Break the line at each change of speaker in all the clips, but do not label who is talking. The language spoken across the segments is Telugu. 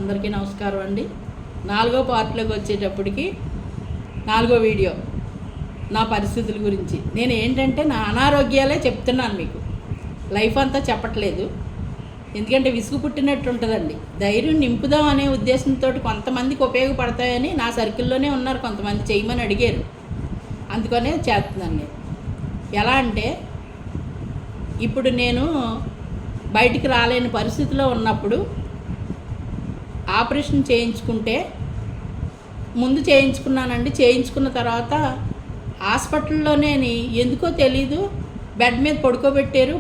అందరికీ నమస్కారం అండి. 4వ పార్ట్లోకి వచ్చేటప్పటికి 4వ వీడియో నా పరిస్థితుల గురించి. నేను ఏంటంటే నా అనారోగ్యాలే చెప్తున్నాను మీకు, లైఫ్ అంతా చెప్పట్లేదు. ఎందుకంటే విసుగు పుట్టినట్టు ఉంటుందండి. ధైర్యం నింపుదాం అనే ఉద్దేశంతో కొంతమందికి ఉపయోగపడతాయని నా సర్కిల్లోనే ఉన్నారు, కొంతమంది చేయమని అడిగారు, అందుకనే చేస్తున్నాను నేను. ఎలా అంటే ఇప్పుడు నేను బయటికి రాలేని పరిస్థితిలో ఉన్నప్పుడు ఆపరేషన్ చేయించుకుంటే ముందు చేయించుకున్నానండి. చేయించుకున్న తర్వాత హాస్పిటల్లోనే ఎందుకో తెలీదు బెడ్ మీద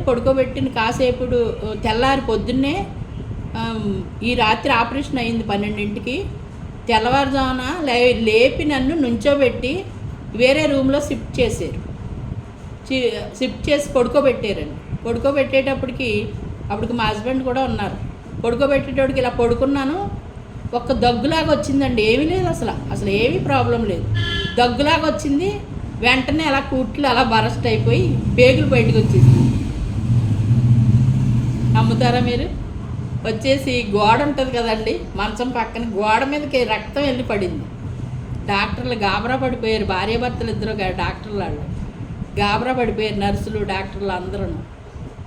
పడుకోబెట్టిన కాసేపుడు తెల్లారి పొద్దున్నే ఈ రాత్రి ఆపరేషన్ అయింది 12ంటికి. తెల్లవారుజామున లేపి నన్ను నుంచోబెట్టి వేరే రూమ్లో షిఫ్ట్ చేసి పడుకోబెట్టారండి. పడుకోబెట్టేటప్పటికి మా హస్బెండ్ కూడా ఉన్నారు. పడుకోబెట్టేటప్పటికి ఇలా పడుకున్నాను. ఒక్క దగ్గులాగా వచ్చిందండి. ఏమీ లేదు, అసలు ఏమీ ప్రాబ్లం లేదు. దగ్గులాగా వచ్చింది. వెంటనే అలా కుట్లు అలా బరస్ట్ అయిపోయి పేగులు బయటకు వచ్చేసింది. నమ్ముతారా మీరు? వచ్చేసి గోడ ఉంటుంది కదండి, మంచం పక్కన గోడ మీదకి రక్తం వెళ్ళి పడింది. డాక్టర్లు గాబరా పడిపోయారు. భార్యాభర్తలు ఇద్దరు డాక్టర్లు వాళ్ళు గాబరా పడిపోయారు, నర్సులు డాక్టర్లు అందరూ.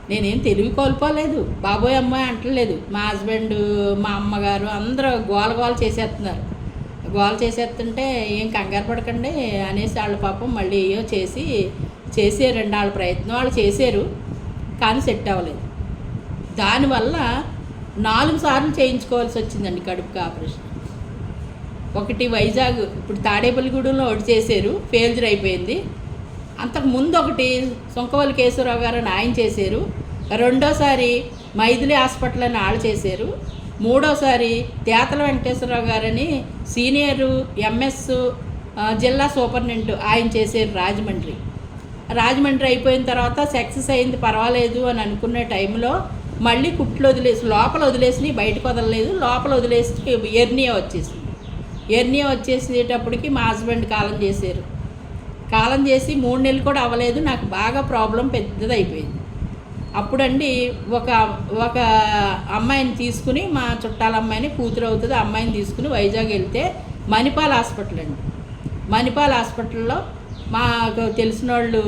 నేనేం తెలివి కోల్పోలేదు, బాబోయ్ అమ్మాయి అంటలేదు. మా హస్బెండ్, మా అమ్మగారు అందరూ గోల చేసేస్తున్నారు. గోల చేసేస్తుంటే ఏం కంగారు పడకండి అనేసి వాళ్ళ పాపం మళ్ళీ ఏయో చేసారండి. వాళ్ళ ప్రయత్నం వాళ్ళు చేశారు, కానీ సెట్ అవ్వలేదు. దానివల్ల 4 సార్లు చేయించుకోవాల్సి వచ్చిందండి కడుపుకి ఆపరేషన్. ఒకటి వైజాగ్, ఇప్పుడు తాడేపల్లిగూడెంలో ఒకటి చేశారు, ఫెయిల్యూర్ అయిపోయింది. అంతకుముందు ఒకటి సుంకవల్లి కేశవరావు గారు అని ఆయన చేశారు. రెండోసారి మైథిలి హాస్పిటల్ అని వాళ్ళు చేశారు. మూడోసారి తేతల వెంకటేశ్వరరావు గారని సీనియరు ఎంఎస్ జిల్లా సూపరింటెండెంట్ ఆయన చేశారు రాజమండ్రి అయిపోయిన తర్వాత సక్సెస్ అయింది, పర్వాలేదు అని అనుకునే టైంలో మళ్ళీ కుట్లు లోపల వదిలేసి బయటకు వదలలేదు. లోపల వదిలేసి ఎర్నియా వచ్చేసేటప్పటికి మా హస్బెండ్ కాలం చేసి 3 నెలలు కూడా అవ్వలేదు. నాకు బాగా ప్రాబ్లం పెద్దది అయిపోయింది. అప్పుడండి ఒక అమ్మాయిని తీసుకుని, మా చుట్టాల అమ్మాయిని, కూతురు అవుతుంది, అమ్మాయిని తీసుకుని వైజాగ్ వెళ్తే మణిపాల్ హాస్పిటల్లో మాకు తెలిసిన వాళ్ళు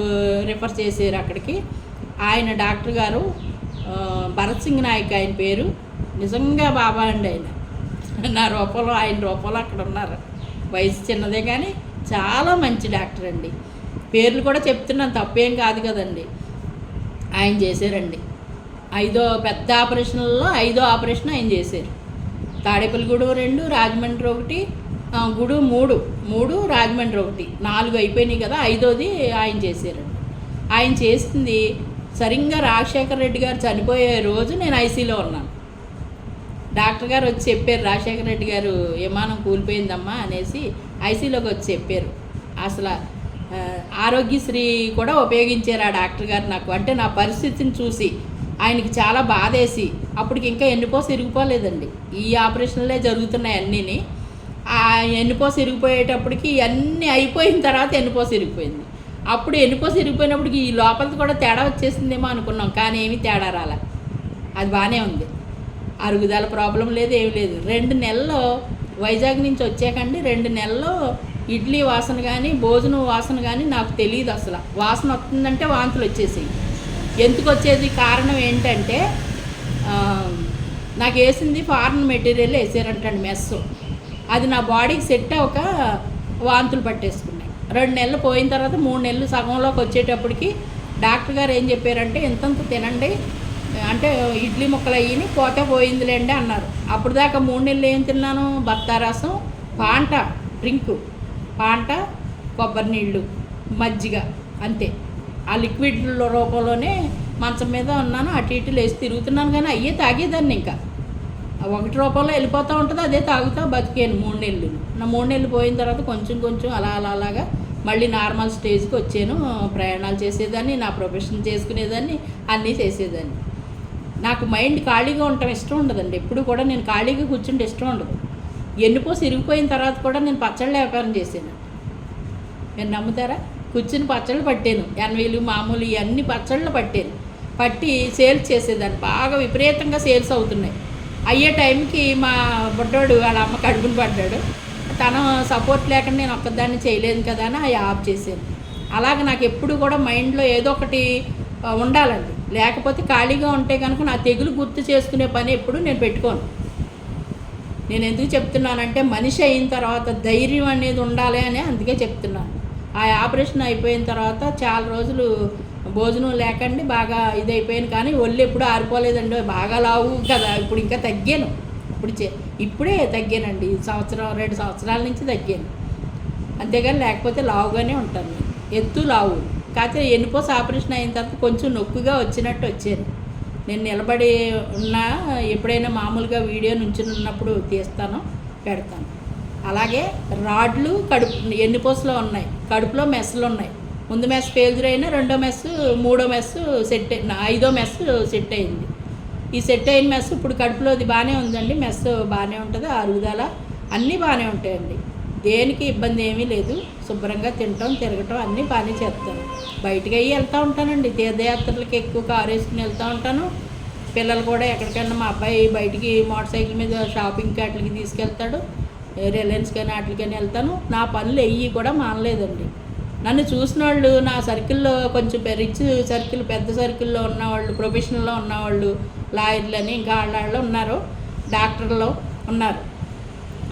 రిఫర్ చేశారు అక్కడికి. ఆయన డాక్టర్ గారు భరత్ సింగ్ నాయక్ ఆయన పేరు. నిజంగా బాబా అండి ఆయన. ఆయన రూపంలో అక్కడ ఉన్నారు. వయసు చిన్నదే కానీ చాలా మంచి డాక్టర్ అండి. పేర్లు కూడా చెప్తున్నాను, తప్పేం కాదు కదండి. ఆయన చేశారండి 5వ పెద్ద ఆపరేషన్లలో 5వ ఆపరేషన్ ఆయన చేశారు. తాడేపల్లిగూడెం 2, రాజమండ్రి 1, గూడెం 3, రాజమండ్రి 1, 4 అయిపోయినాయి కదా. 5వది ఆయన చేశారండి. ఆయన చేసింది సరిగ్గా రాజశేఖర రెడ్డి గారు చనిపోయే రోజు నేను ఐసీలో ఉన్నాను. డాక్టర్ గారు వచ్చి చెప్పారు, రాజశేఖర రెడ్డి గారు విమానం కూలిపోయిందమ్మా అనేసి ఐసీలోకి వచ్చి చెప్పారు. అసలు ఆరోగ్యశ్రీ కూడా ఉపయోగించారు ఆ డాక్టర్ గారు నాకు. అంటే నా పరిస్థితిని చూసి ఆయనకి చాలా బాధేసి, అప్పటికి ఇంకా ఎన్నుపోసి ఇరిగిపోలేదండి, ఈ ఆపరేషన్లే జరుగుతున్నాయి అన్నీని. ఆ ఎన్నుపోసి ఇరిగిపోయేటప్పటికి అన్నీ అయిపోయిన తర్వాత ఎన్నుపోసి ఇరిగిపోయింది. అప్పుడు ఎన్నుపోసి ఇరిగిపోయినప్పటికి ఈ లోపలిది కూడా తేడా వచ్చేసిందేమో అనుకున్నాం, కానీ ఏమీ తేడా రాలే. అది బాగానే ఉంది. అరుగుదల ప్రాబ్లం లేదు, ఏమి లేదు. 2 నెలల్లో వైజాగ్ నుంచి వచ్చాకండి, 2 నెలల్లో ఇడ్లీ వాసన కానీ భోజనం వాసన కానీ నాకు తెలియదు. అసలు వాసన వస్తుందంటే వాంతులు వచ్చేసాయి. ఎందుకు వచ్చేది కారణం ఏంటంటే నాకు వేసింది ఫారెన్ మెటీరియల్ వేసారంటండి, మెస్. అది నా బాడీకి సెట్ అవ్వక వాంతులు పట్టేసుకున్నాయి. 2 నెలలు పోయిన తర్వాత 3 నెలలు సగంలోకి వచ్చేటప్పటికి డాక్టర్ గారు ఏం చెప్పారంటే, ఇంతంత తినండి, అంటే ఇడ్లీ ముక్కలు అయ్యి పోతే పోయిందిలేండి అన్నారు. అప్పుడు దాకా 3 నెలలు ఏం తిన్నాను? బత్తారసం, పాంట, కొబ్బరి నీళ్ళు, మజ్జిగ, అంతే. ఆ లిక్విడ్ రూపంలోనే మంచం మీద ఉన్నాను, అటు ఇటు లేచి తిరుగుతున్నాను. కానీ అయ్యే తాగేదాన్ని. ఇంకా 1 రూపంలో వెళ్ళిపోతూ ఉంటుంది, అదే తాగుతా బతికాను 3 నెలలు. నా 3 నెలలు పోయిన తర్వాత కొంచెం అలాగా మళ్ళీ నార్మల్ స్టేజ్కి వచ్చాను. ప్రయాణాలు చేసేదాన్ని, నా ప్రొఫెషన్ చేసుకునేదాన్ని, అన్నీ చేసేదాన్ని. నాకు మైండ్ ఖాళీగా ఉండటం ఇష్టం ఉండదండి. ఎప్పుడు కూడా నేను ఖాళీగా కూర్చుంటే ఇష్టం ఉండదు. ఎన్నుపోసి ఇరిగిపోయిన తర్వాత కూడా నేను పచ్చళ్ళ వ్యాపారం చేశాను. మీరు నమ్ముతారా? కూర్చుని పచ్చళ్ళు పట్టాను, 80లు మామూలు ఇవన్నీ పచ్చళ్ళు పట్టి సేల్స్ చేసేదాన్ని. బాగా విపరీతంగా సేల్స్ అవుతున్నాయి. అయ్యే టైంకి మా బుడ్డోడు వాళ్ళ అమ్మ కడుపుని పడ్డాడు. తన సపోర్ట్ లేకుండా నేను ఒక్కదాన్ని చేయలేను కదా అని అవి ఆఫ్ చేశాను. అలాగే నాకు ఎప్పుడు కూడా మైండ్లో ఏదో ఒకటి ఉండాలండి. లేకపోతే ఖాళీగా ఉంటే కనుక నా తెగులు గుర్తు చేసుకునే పని ఎప్పుడు నేను పెట్టుకోను. నేను ఎందుకు చెప్తున్నానంటే మనిషి అయిన తర్వాత ధైర్యం అనేది ఉండాలి అని అందుకే చెప్తున్నాను. ఆ ఆపరేషన్ అయిపోయిన తర్వాత చాలా రోజులు భోజనం లేకండి బాగా ఇదైపోయాను. కానీ ఒళ్ళు ఎప్పుడు ఆరిపోలేదండి. బాగా లావు కదా, ఇప్పుడు ఇంకా తగ్గాను. ఇప్పుడే తగ్గానండి. 2 సంవత్సరాల నుంచి తగ్గాను. అంతేగాని లేకపోతే లావుగానే ఉంటాను నేను. ఎత్తు లావు. కాకపోతే ఎన్నిపోస ఆపరేషన్ అయిన తర్వాత కొంచెం నొప్పిగా వచ్చినట్టు వచ్చాను. నేను నిలబడి ఉన్నా ఎప్పుడైనా మామూలుగా వీడియో నుంచుని ఉన్నప్పుడు తీస్తాను, పెడతాను. అలాగే రాడ్లు ఎన్నిపోసలో ఉన్నాయి, కడుపులో మెస్సులు ఉన్నాయి. ముందు మెస్ ఫెయిల్యూర్ అయినా 2వ మెస్ 3వ మెస్ సెట్ 5వ మెస్ సెట్ అయింది. ఈ సెట్ అయిన మెస్ ఇప్పుడు కడుపులోది బాగానే ఉందండి. మెస్ బాగానే ఉంటుంది, అరుగుదల అన్నీ బాగానే ఉంటాయండి. దేనికి ఇబ్బంది ఏమీ లేదు. శుభ్రంగా తినటం తిరగటం అన్నీ బాగానే చేస్తాను. బయటకు అయ్యి వెళ్తూ ఉంటానండి. తీర్థయాత్రలకి ఎక్కువ కారు వేసుకుని వెళ్తూ ఉంటాను. పిల్లలు కూడా ఎక్కడికైనా మా అబ్బాయి బయటికి మోటార్ సైకిల్ మీద షాపింగ్కి వాటికి తీసుకెళ్తాడు. రిలయన్స్ కానీ వాటికైనా వెళ్తాను. నా పనులు ఎయ్యి కూడా మానలేదండి. నన్ను చూసిన వాళ్ళు నా సర్కిల్లో కొంచెం రిచ్ సర్కిల్, పెద్ద సర్కిల్లో ఉన్నవాళ్ళు, ప్రొఫెషనల్లో ఉన్నవాళ్ళు, లాయర్లు అని ఇంకా వాళ్ళు ఉన్నారు, డాక్టర్లు ఉన్నారు.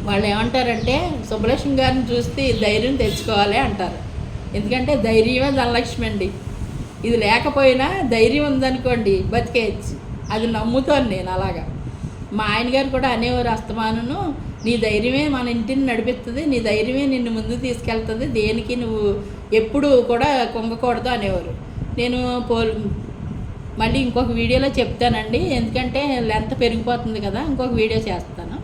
వాళ్ళు ఏమంటారంటే సుబ్బలక్ష్మి గారిని చూస్తే ధైర్యం తెచ్చుకోవాలి అంటారు. ఎందుకంటే ధైర్యమే ధనలక్ష్మి అండి. ఇది లేకపోయినా ధైర్యం ఉందనుకోండి బతికేయచ్చు. అది నమ్ముతాను నేను. అలాగా మా ఆయన గారు కూడా అనేవారు అస్తమానను, నీ ధైర్యమే మన ఇంటిని నడిపిస్తుంది, నీ ధైర్యమే నిన్ను ముందు తీసుకెళ్తుంది, దేనికి నువ్వు ఎప్పుడు కూడా కుంగకూడదు అనేవారు. నేను మళ్ళీ ఇంకొక వీడియోలో చెప్తానండి. ఎందుకంటే లెంత్ పెరిగిపోతుంది కదా, ఇంకొక వీడియో చేస్తాను.